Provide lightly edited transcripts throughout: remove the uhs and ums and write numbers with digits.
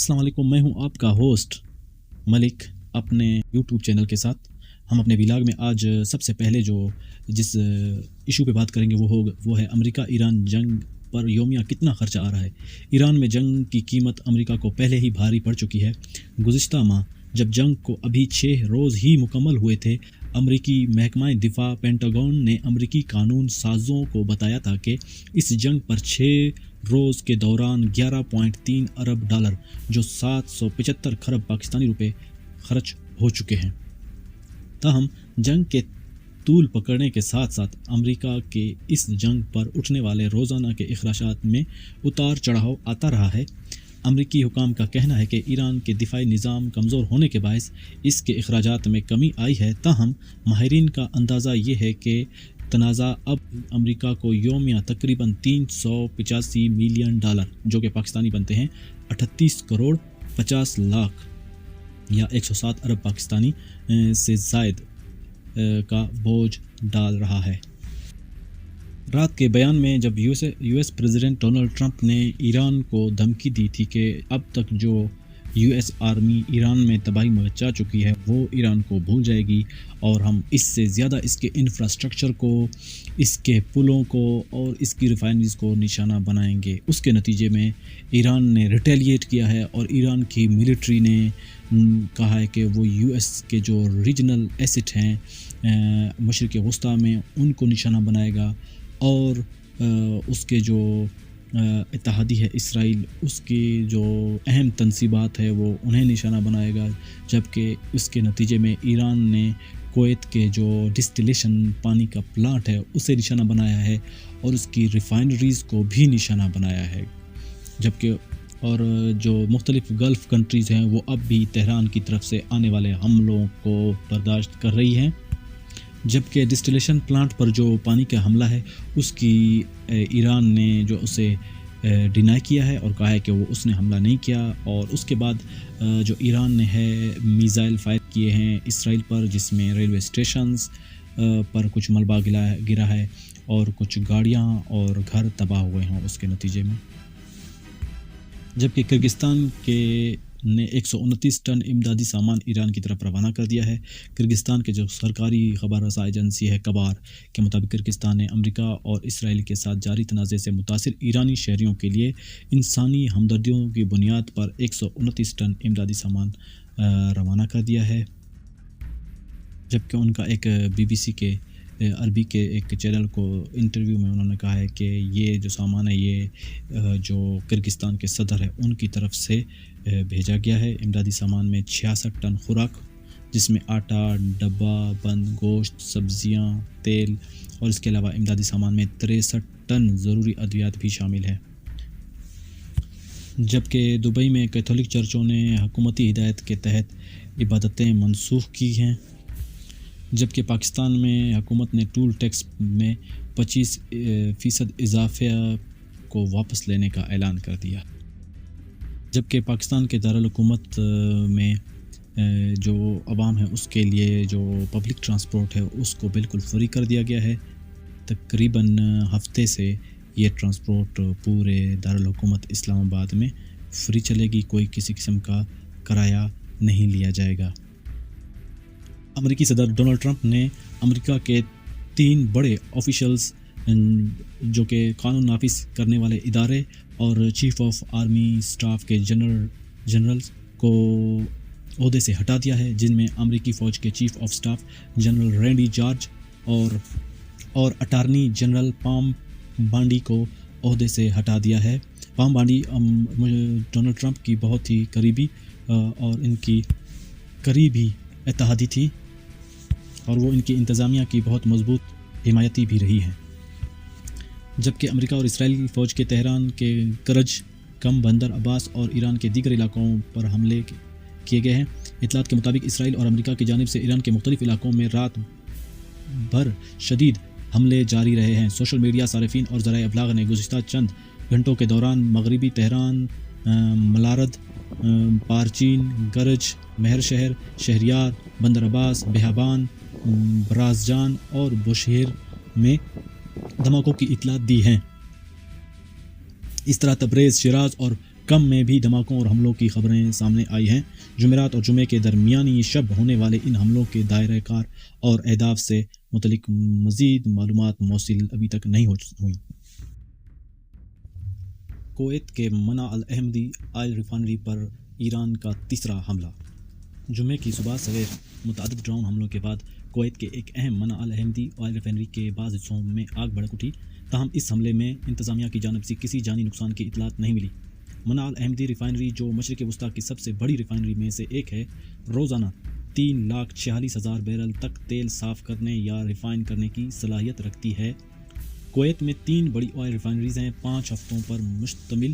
السلام علیکم، میں ہوں آپ کا ہوسٹ ملک اپنے یوٹیوب چینل کے ساتھ۔ ہم اپنے ولاگ میں آج سب سے پہلے جس ایشو پہ بات کریں گے وہ ہے امریکہ ایران جنگ پر یومیہ کتنا خرچہ آ رہا ہے۔ ایران میں جنگ کی قیمت امریکہ کو پہلے ہی بھاری پڑ چکی ہے۔ گزشتہ ماہ جب جنگ کو ابھی 6 روز ہی مکمل ہوئے تھے، امریکی محکمہ دفاع پینٹاگون نے امریکی قانون سازوں کو بتایا تھا کہ اس جنگ پر 6 روز کے دوران 11.3 ارب ڈالر جو 775 کھرب پاکستانی روپے خرچ ہو چکے ہیں۔ تاہم جنگ کے طول پکڑنے کے ساتھ ساتھ امریکہ کے اس جنگ پر اٹھنے والے روزانہ کے اخراجات میں اتار چڑھاؤ آتا رہا ہے۔ امریکی حکام کا کہنا ہے کہ ایران کے دفاعی نظام کمزور ہونے کے باعث اس کے اخراجات میں کمی آئی ہے، تاہم ماہرین کا اندازہ یہ ہے کہ تنازع اب امریکہ کو یومیہ تقریباً 385 ملین ڈالر جو کہ پاکستانی بنتے ہیں 38 کروڑ 50 لاکھ یا 107 ارب پاکستانی سے زائد کا بوجھ ڈال رہا ہے۔ رات کے بیان میں جب U S president Donald Trump نے ایران کو دھمکی دی تھی کہ اب تک جو یو ایس آرمی ایران میں تباہی مچا چکی ہے وہ ایران کو بھول جائے گی اور ہم اس سے زیادہ اس کے انفراسٹرکچر کو، اس کے پلوں کو اور اس کی ریفائنریز کو نشانہ بنائیں گے، اس کے نتیجے میں ایران نے ریٹیلیٹ کیا ہے اور ایران کی ملٹری نے کہا ہے کہ وہ یو ایس کے جو ریجنل ایسٹ ہیں مشرق وسطیٰ میں ان کو نشانہ بنائے گا اور اس کے جو اتحادی ہے اسرائیل، اس کی جو اہم تنصیبات ہے وہ انہیں نشانہ بنائے گا، جبکہ اس کے نتیجے میں ایران نے کویت کے جو ڈسٹلیشن پانی کا پلانٹ ہے اسے نشانہ بنایا ہے اور اس کی ریفائنریز کو بھی نشانہ بنایا ہے، جبکہ اور جو مختلف گلف کنٹریز ہیں وہ اب بھی تہران کی طرف سے آنے والے حملوں کو برداشت کر رہی ہیں، جبکہ ڈسٹلیشن پلانٹ پر جو پانی کا حملہ ہے اس کی ایران نے جو اسے ڈینائی کیا ہے اور کہا ہے کہ وہ اس نے حملہ نہیں کیا، اور اس کے بعد جو ایران نے ہے میزائل فائر کیے ہیں اسرائیل پر، جس میں ریلوے اسٹیشنز پر کچھ ملبہ گرا ہے اور کچھ گاڑیاں اور گھر تباہ ہوئے ہیں اس کے نتیجے میں، جبکہ کرگستان نے 129 ٹن امدادی سامان ایران کی طرف روانہ کر دیا ہے۔ کرگستان کے جو سرکاری خبر رساں ایجنسی ہے کبار کے مطابق کرگستان نے امریکہ اور اسرائیل کے ساتھ جاری تنازع سے متاثر ایرانی شہریوں کے لیے انسانی ہمدردیوں کی بنیاد پر 129 ٹن امدادی سامان روانہ کر دیا ہے، جبکہ ان کا ایک BBC کے عربی کے ایک چینل کو انٹرویو میں انہوں نے کہا ہے کہ یہ جو سامان ہے یہ جو کرگستان کے صدر ہے ان کی طرف سے بھیجا گیا ہے۔ امدادی سامان میں 66 ٹن خوراک، جس میں آٹا، ڈبہ بند گوشت، سبزیاں، تیل اور اس کے علاوہ امدادی سامان میں 63 ٹن ضروری ادویات بھی شامل ہیں، جبکہ دبئی میں کیتھولک چرچوں نے حکومتی ہدایت کے تحت عبادتیں منسوخ کی ہیں، جبکہ پاکستان میں حکومت نے ٹول ٹیکس میں 25% اضافے کو واپس لینے کا اعلان کر دیا، جبکہ پاکستان کے دارالحکومت میں جو عوام ہے اس کے لیے جو پبلک ٹرانسپورٹ ہے اس کو بالکل فری کر دیا گیا ہے۔ تقریباً ہفتے سے یہ ٹرانسپورٹ پورے دارالحکومت اسلام آباد میں فری چلے گی، کوئی کسی قسم کا کرایہ نہیں لیا جائے گا۔ امریکی صدر ڈونلڈ ٹرمپ نے امریکہ کے 3 بڑے آفیشلز جو کہ قانون نافذ کرنے والے ادارے اور چیف آف آرمی اسٹاف کے جنرلز کو عہدے سے ہٹا دیا ہے، جن میں امریکی فوج کے chief of staff general رینڈی George اور اٹارنی جنرل پام بانڈی کو عہدے سے ہٹا دیا ہے۔ پام بانڈی ڈونلڈ ٹرمپ کی بہت ہی قریبی اور ان کی قریبی اتحادی تھی اور وہ ان کی انتظامیہ کی بہت مضبوط حمایتی بھی رہی ہے، جبکہ امریکہ اور اسرائیل فوج کے تہران کے کرج، کم بندر عباس اور ایران کے دیگر علاقوں پر حملے کیے گئے ہیں۔ اطلاعات کے مطابق اسرائیل اور امریکہ کی جانب سے ایران کے مختلف علاقوں میں رات بھر شدید حملے جاری رہے ہیں۔ سوشل میڈیا صارفین اور ذرائع ابلاغ نے گزشتہ چند گھنٹوں کے دوران مغربی تہران، ملارد، پارچین، گرج، مہر شہر، شہریار، بندر عباس، بہابان، برازجان اور بوشہر میں دھماکوں کی اطلاعات دی ہیں۔ اس طرح تبریز، شیراز اور کم میں بھی دھماکوں اور حملوں کی خبریں سامنے آئی ہیں۔ جمعرات اور جمعے کے درمیانی شب ہونے والے ان حملوں کے دائرہ کار اور اہداف سے متعلق مزید معلومات موصول ابھی تک نہیں ہوئی۔ کویت کے منع الاحمدی آئل ریفائنری پر ایران کا تیسرا حملہ۔ جمعے کی صبح سویر متعدد ڈرون حملوں کے بعد کویت کے ایک اہم منع الاحمدی آئل ریفائنری کے بعض حصوں میں آگ بھڑک اٹھی، تاہم اس حملے میں انتظامیہ کی جانب سے کسی جانی نقصان کی اطلاعات نہیں ملی۔ منع الاحمدی ریفائنری، جو مشرق وسطیٰ کی سب سے بڑی ریفائنری میں سے ایک ہے، روزانہ 3,46,000 بیرل تک تیل صاف کرنے یا ریفائن کرنے کی صلاحیت رکھتی ہے۔ کویت میں 3 بڑی آئل ریفائنریز ہیں۔ 5 ہفتوں پر مشتمل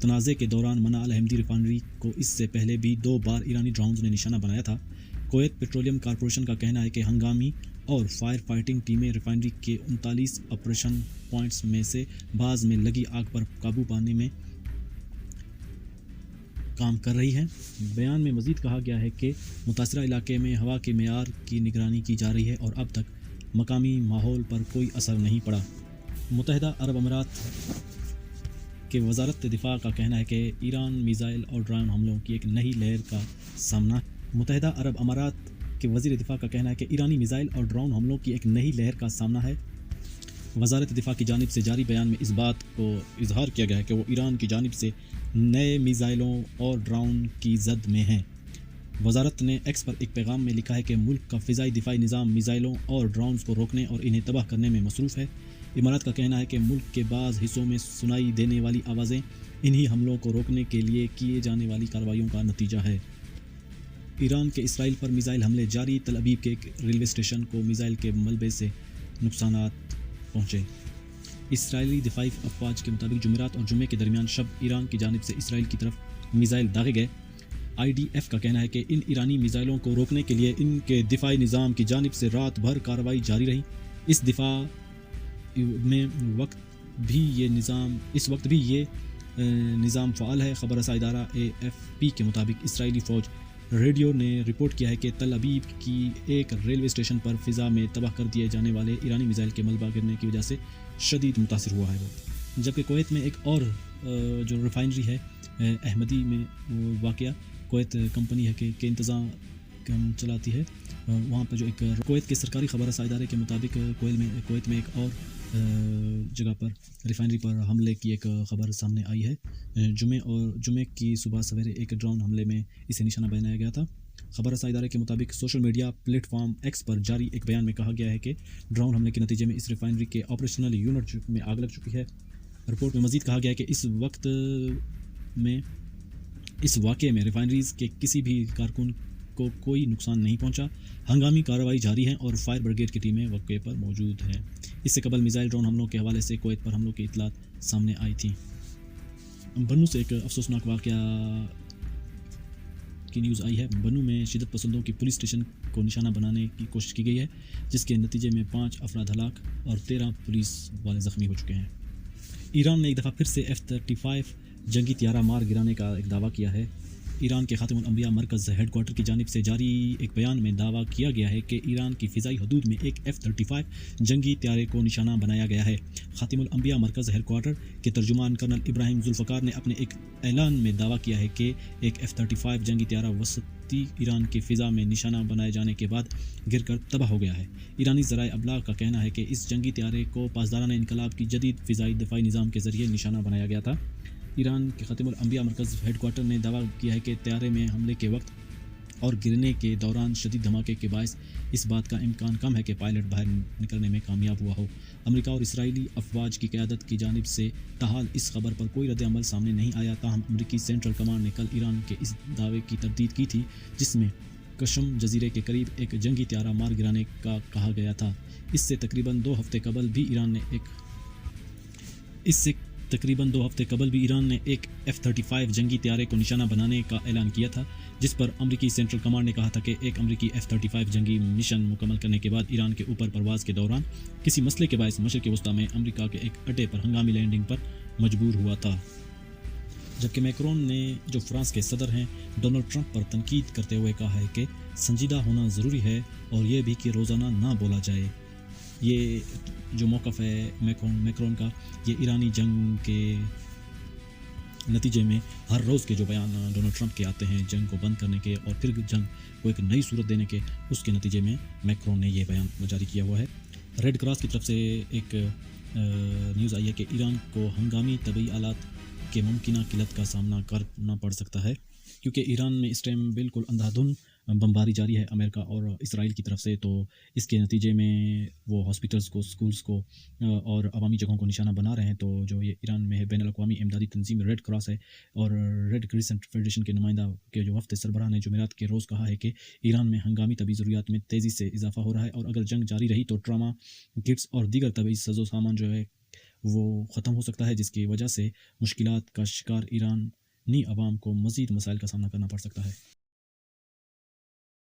تنازع کے دوران منع الاحمدی ریفائنری کو اس سے پہلے بھی 2 بار ایرانی ڈرونز نے نشانہ بنایا تھا۔ کویت پیٹرولیم کارپوریشن کا کہنا ہے کہ ہنگامی اور فائر فائٹنگ ٹیمیں ریفائنری کے 39 آپریشن پوائنٹس میں سے بعض میں لگی آگ پر قابو پانے میں کام کر رہی ہیں۔ بیان میں مزید کہا گیا ہے کہ متاثرہ علاقے میں ہوا کے معیار کی نگرانی کی جا رہی ہے اور اب تک مقامی ماحول پر کوئی اثر نہیں پڑا۔ متحدہ عرب امارات کے وزارت دفاع کا کہنا ہے کہ ایران میزائل اور ڈرون حملوں کی ایک نئی لہر کا سامنا ہے۔ متحدہ عرب امارات کے وزیر دفاع کا کہنا ہے کہ ایرانی میزائل اور ڈرون حملوں کی ایک نئی لہر کا سامنا ہے۔ وزارت دفاع کی جانب سے جاری بیان میں اس بات کو اظہار کیا گیا ہے کہ وہ ایران کی جانب سے نئے میزائلوں اور ڈرون کی زد میں ہیں۔ وزارت نے ایکس پر ایک پیغام میں لکھا ہے کہ ملک کا فضائی دفاعی نظام میزائلوں اور ڈرونز کو روکنے اور انہیں تباہ کرنے میں مصروف ہے۔ امارات کا کہنا ہے کہ ملک کے بعض حصوں میں سنائی دینے والی آوازیں انہی حملوں کو روکنے کے لیے کیے جانے والی کارروائیوں کا نتیجہ ہے۔ ایران کے اسرائیل پر میزائل حملے جاری۔ تل ابیب کے ایک ریلوے اسٹیشن کو میزائل کے ملبے سے نقصانات پہنچے۔ اسرائیلی دفاعی افواج کے مطابق جمعرات اور جمعے کے درمیان شب ایران کی جانب سے اسرائیل کی طرف میزائل داغے گئے۔ IDF کا کہنا ہے کہ ان ایرانی میزائلوں کو روکنے کے لیے ان کے دفاعی نظام کی جانب سے رات بھر کارروائی جاری رہی۔ اس وقت بھی یہ نظام فعال ہے۔ خبر رساں ادارہ AFP کے مطابق اسرائیلی فوج ریڈیو نے رپورٹ کیا ہے کہ تل ابیب کی ایک ریلوے اسٹیشن پر فضا میں تباہ کر دیے جانے والے ایرانی میزائل کے ملبہ گرنے کی وجہ سے شدید متاثر ہوا ہے وہ۔ جبکہ کویت میں ایک اور جو ریفائنری ہے احمدی میں واقعہ، کویت کمپنی ہے کہ انتظام چلاتی ہے، وہاں پہ جو ایک کویت کے سرکاری خبر رساں ادارے کے مطابق کویت میں ایک اور جگہ پر ریفائنری پر حملے کی ایک خبر سامنے آئی ہے۔ جمعے کی صبح سویرے ایک ڈرون حملے میں اسے نشانہ بنایا گیا تھا۔ خبر رساں ادارے کے مطابق social media platform X پر جاری ایک بیان میں کہا گیا ہے کہ ڈرون حملے کے نتیجے میں اس ریفائنری کے آپریشنل یونٹ میں آگ لگ چکی ہے۔ رپورٹ میں مزید کہا گیا ہے کہ اس واقعے میں ریفائنریز کے کسی بھی کارکن کو کوئی نقصان نہیں پہنچا۔ ہنگامی کارروائی جاری ہے اور فائر بریگیڈ کی ٹیمیں موقع پر موجود ہیں۔ اس سے قبل میزائل ڈرون حملوں کے حوالے سے کویت پر حملوں کی اطلاعات سامنے آئی تھیں۔ بنو سے ایک افسوسناک واقعہ کی نیوز آئی ہے۔ بنو میں شدت پسندوں کی پولیس اسٹیشن کو نشانہ بنانے کی کوشش کی گئی ہے، جس کے نتیجے میں 5 افراد ہلاک اور 13 پولیس والے زخمی ہو چکے ہیں۔ ایران نے ایک دفعہ پھر سے F-35 جنگی طیارہ مار گرانے کا ایک دعویٰ کیا ہے۔ ایران کے خاتم الانبیاء مرکز ہیڈ کوارٹر کی جانب سے جاری ایک بیان میں دعویٰ کیا گیا ہے کہ ایران کی فضائی حدود میں ایک F-35 جنگی طیارے کو نشانہ بنایا گیا ہے۔ خاتم الانبیاء مرکز ہیڈ کوارٹر کے ترجمان کرنل ابراہیم ذوالفقار نے اپنے ایک اعلان میں دعویٰ کیا ہے کہ ایک F-35 جنگی طیارہ وسطی ایران کی فضا میں نشانہ بنائے جانے کے بعد گر کر تباہ ہو گیا ہے۔ ایرانی ذرائع ابلاغ کا کہنا ہے کہ اس جنگی طیارے کو پاسدارانہ انقلاب کی جدید فضائی دفاعی نظام کے ذریعے نشانہ بنایا گیا تھا۔ ایران کے خاتم الانبیاء مرکز ہیڈ کوارٹر نے دعویٰ کیا ہے کہ طیارے میں حملے کے وقت اور گرنے کے دوران شدید دھماکے کے باعث اس بات کا امکان کم ہے کہ پائلٹ باہر نکلنے میں کامیاب ہوا ہو۔ امریکہ اور اسرائیلی افواج کی قیادت کی جانب سے تاحال اس خبر پر کوئی رد عمل سامنے نہیں آیا، تاہم امریکی سینٹرل کمانڈ نے کل ایران کے اس دعوے کی تردید کی تھی، جس میں قشم جزیرے کے قریب ایک جنگی طیارہ مار گرانے کا کہا گیا تھا۔ اس سے تقریباً 2 ہفتے قبل بھی ایران نے ایک F-35 جنگی طیارے کو نشانہ بنانے کا اعلان کیا تھا، جس پر امریکی سینٹرل کمانڈ نے کہا تھا کہ ایک امریکی F-35 جنگی مشن مکمل کرنے کے بعد ایران کے اوپر پرواز کے دوران کسی مسئلے کے باعث مشرق وسطیٰ میں امریکہ کے ایک اڈے پر ہنگامی لینڈنگ پر مجبور ہوا تھا۔ جبکہ میکرون نے، جو فرانس کے صدر ہیں، ڈونلڈ ٹرمپ پر تنقید کرتے ہوئے کہا ہے کہ سنجیدہ ہونا ضروری ہے اور یہ بھی کہ روزانہ نہ بولا جائے۔ یہ جو موقف ہے میکرون کا، یہ ایرانی جنگ کے نتیجے میں ہر روز کے جو بیان ڈونلڈ ٹرمپ کے آتے ہیں جنگ کو بند کرنے کے اور پھر جنگ کو ایک نئی صورت دینے کے، اس کے نتیجے میں میکرون نے یہ بیان جاری کیا ہوا ہے۔ ریڈ کراس کی طرف سے ایک نیوز آئی ہے کہ ایران کو ہنگامی طبی آلات کے ممکنہ قلت کا سامنا کرنا پڑ سکتا ہے، کیونکہ ایران میں اس ٹائم بالکل اندھا دھند بمباری جاری ہے امریکہ اور اسرائیل کی طرف سے، تو اس کے نتیجے میں وہ ہاسپٹلس کو، سکولز کو اور عوامی جگہوں کو نشانہ بنا رہے ہیں۔ تو جو یہ ایران میں ہے، بین الاقوامی امدادی تنظیم ریڈ کراس ہے اور ریڈ کریسنٹ فیڈریشن کے نمائندہ کے جو ہفتے سربراہ نے جمعرات کے روز کہا ہے کہ ایران میں ہنگامی طبی ضروریات میں تیزی سے اضافہ ہو رہا ہے، اور اگر جنگ جاری رہی تو ٹراما کٹس اور دیگر طبی ساز و سامان جو ہے وہ ختم ہو سکتا ہے، جس کی وجہ سے مشکلات کا شکار ایرانی عوام کو مزید مسائل کا سامنا کرنا پڑ سکتا ہے۔